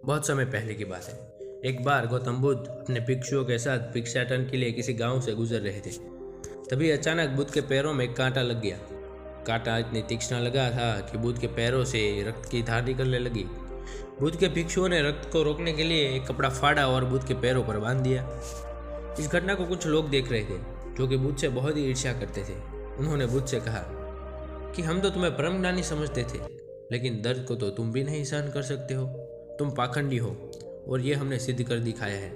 बहुत समय पहले की बात है। एक बार गौतम बुद्ध अपने भिक्षुओं के साथ भिक्षाटन के लिए किसी गांव से गुजर रहे थे। तभी अचानक बुद्ध के पैरों में एक कांटा लग गया। कांटा इतनी तीक्ष्ण लगा था कि बुद्ध के पैरों से रक्त की धार निकलने लगी। बुद्ध के भिक्षुओं ने रक्त को रोकने के लिए एक कपड़ा फाड़ा और बुद्ध के पैरों पर बांध दिया। इस घटना को कुछ लोग देख रहे थे जो कि बुद्ध से बहुत ही ईर्ष्या करते थे। उन्होंने बुद्ध से कहा कि हम तो तुम्हें परम ज्ञानी समझते थे, लेकिन दर्द को तो तुम भी नहीं सहन कर सकते हो। तुम पाखंडी हो और ये हमने सिद्ध कर दिखाया है।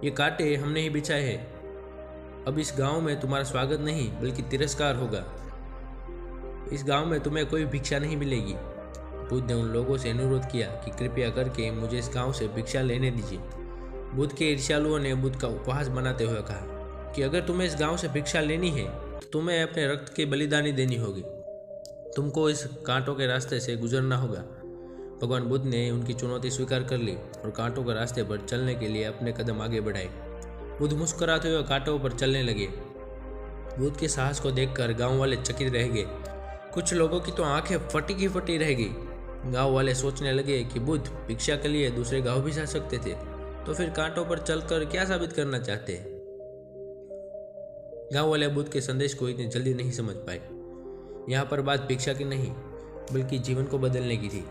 ये कांटे हमने ही बिछाए हैं। अब इस गांव में तुम्हारा स्वागत नहीं बल्कि तिरस्कार होगा। इस गांव में तुम्हें कोई भिक्षा नहीं मिलेगी। बुद्ध ने उन लोगों से अनुरोध किया कि कृपया करके मुझे इस गांव से भिक्षा लेने दीजिए। बुद्ध के ईर्ष्यालुओं ने बुद्ध का उपहास बनाते हुए कहा कि अगर तुम्हें इस गांव से भिक्षा लेनी है तो तुम्हें अपने रक्त की बलिदानी देनी होगी। तुमको इस कांटों के रास्ते से गुजरना होगा। भगवान बुद्ध ने उनकी चुनौती स्वीकार कर ली और कांटों के रास्ते पर चलने के लिए अपने कदम आगे बढ़ाए। बुद्ध मुस्कुराते हुए कांटों पर चलने लगे। बुद्ध के साहस को देखकर गांव वाले चकित रह गए। कुछ लोगों की तो आंखें फटी की फटी रह गई। गांव वाले सोचने लगे कि बुद्ध भिक्षा के लिए दूसरे गांव भी जा सकते थे, तो फिर कांटों पर चलकर क्या साबित करना चाहते हैं। गांव वाले बुद्ध के संदेश को इतनी जल्दी नहीं समझ पाए। यहाँ पर बात भिक्षा की नहीं बल्कि जीवन को बदलने की थी।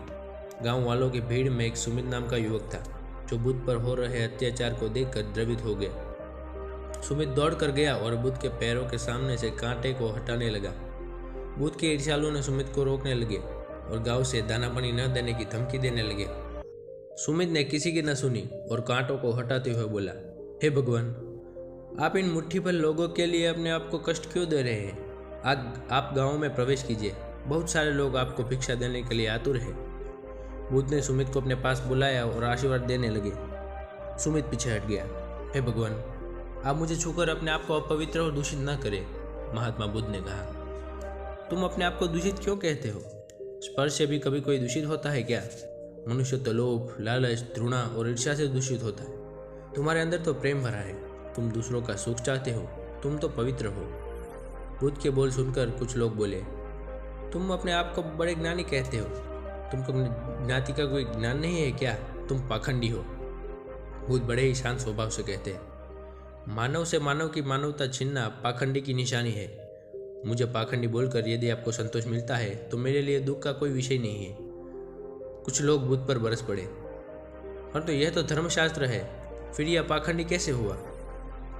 गांव वालों की भीड़ में एक सुमित नाम का युवक था जो बुद्ध पर हो रहे अत्याचार को देखकर द्रवित हो गया। सुमित दौड़ कर गया और बुद्ध के पैरों के सामने से कांटे को हटाने लगा। बुद्ध के ईर्ष्यालुओं ने सुमित को रोकने लगे और गांव से दाना पानी न देने की धमकी देने लगे। सुमित ने किसी की न सुनी और कांटों को हटाते हुए बोला, हे भगवान, आप इन मुट्ठी भर लोगों के लिए अपने आप को कष्ट क्यों दे रहे हैं? आप गांव में प्रवेश कीजिए। बहुत सारे लोग आपको भिक्षा देने के लिए आतुर हैं। बुद्ध ने सुमित को अपने पास बुलाया और आशीर्वाद देने लगे। सुमित पीछे हट गया। हे भगवान, आप मुझे छूकर अपने आप को अपवित्र और दूषित न करें। महात्मा बुद्ध ने कहा, तुम अपने आप को दूषित क्यों कहते हो? स्पर्श से भी कभी कोई दूषित होता है क्या? मनुष्य तो लोभ, लालच, घृणा और ईर्ष्या से दूषित होता है। तुम्हारे अंदर तो प्रेम भरा है। तुम दूसरों का सुख चाहते हो। तुम तो पवित्र हो। बुद्ध के बोल सुनकर कुछ लोग बोले, तुम अपने आप को बड़े ज्ञानी कहते हो। तुमको ज्ञाति का कोई ज्ञान नहीं है क्या? तुम पाखंडी हो। बुद्ध बड़े ही शांत स्वभाव से कहते हैं, मानव से मानव की मानवता छीनना पाखंडी की निशानी है। मुझे पाखंडी बोलकर यदि आपको संतोष मिलता है तो मेरे लिए दुख का कोई विषय नहीं है। कुछ लोग बुद्ध पर बरस पड़े, परंतु यह तो धर्मशास्त्र है, फिर यह पाखंडी कैसे हुआ?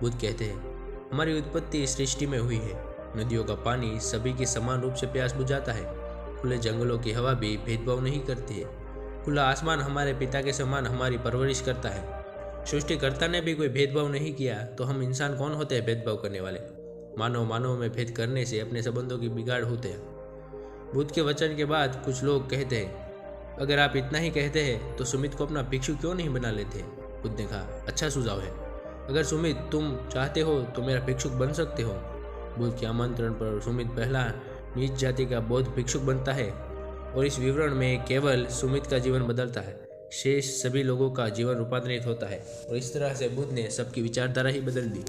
बुद्ध कहते हैं, हमारी उत्पत्ति इस सृष्टि में हुई है। नदियों का पानी सभी की समान रूप से प्यास बुझाता है। खुले जंगलों की हवा भी भेदभाव नहीं करती है। खुला आसमान हमारे पिता के समान हमारी परवरिश करता है। सृष्टिकर्ता ने भी कोई भेदभाव नहीं किया तो हम इंसान कौन होते हैं भेदभाव करने वाले? मानव मानव में भेद करने से अपने संबंधों की बिगाड़ होते हैं। बुद्ध के वचन के बाद कुछ लोग कहते हैं, अगर आप इतना ही कहते हैं तो सुमित को अपना भिक्षु क्यों नहीं बना लेते? बुद्ध ने कहा, अच्छा सुझाव है। अगर सुमित तुम चाहते हो तो मेरा भिक्षुक बन सकते हो। बुद्ध के आमंत्रण पर सुमित पहला नीच जाति का बौद्ध भिक्षुक बनता है और इस विवरण में केवल सुमित का जीवन बदलता है, शेष सभी लोगों का जीवन रूपांतरित होता है। और इस तरह से बुद्ध ने सबकी विचारधारा ही बदल दी।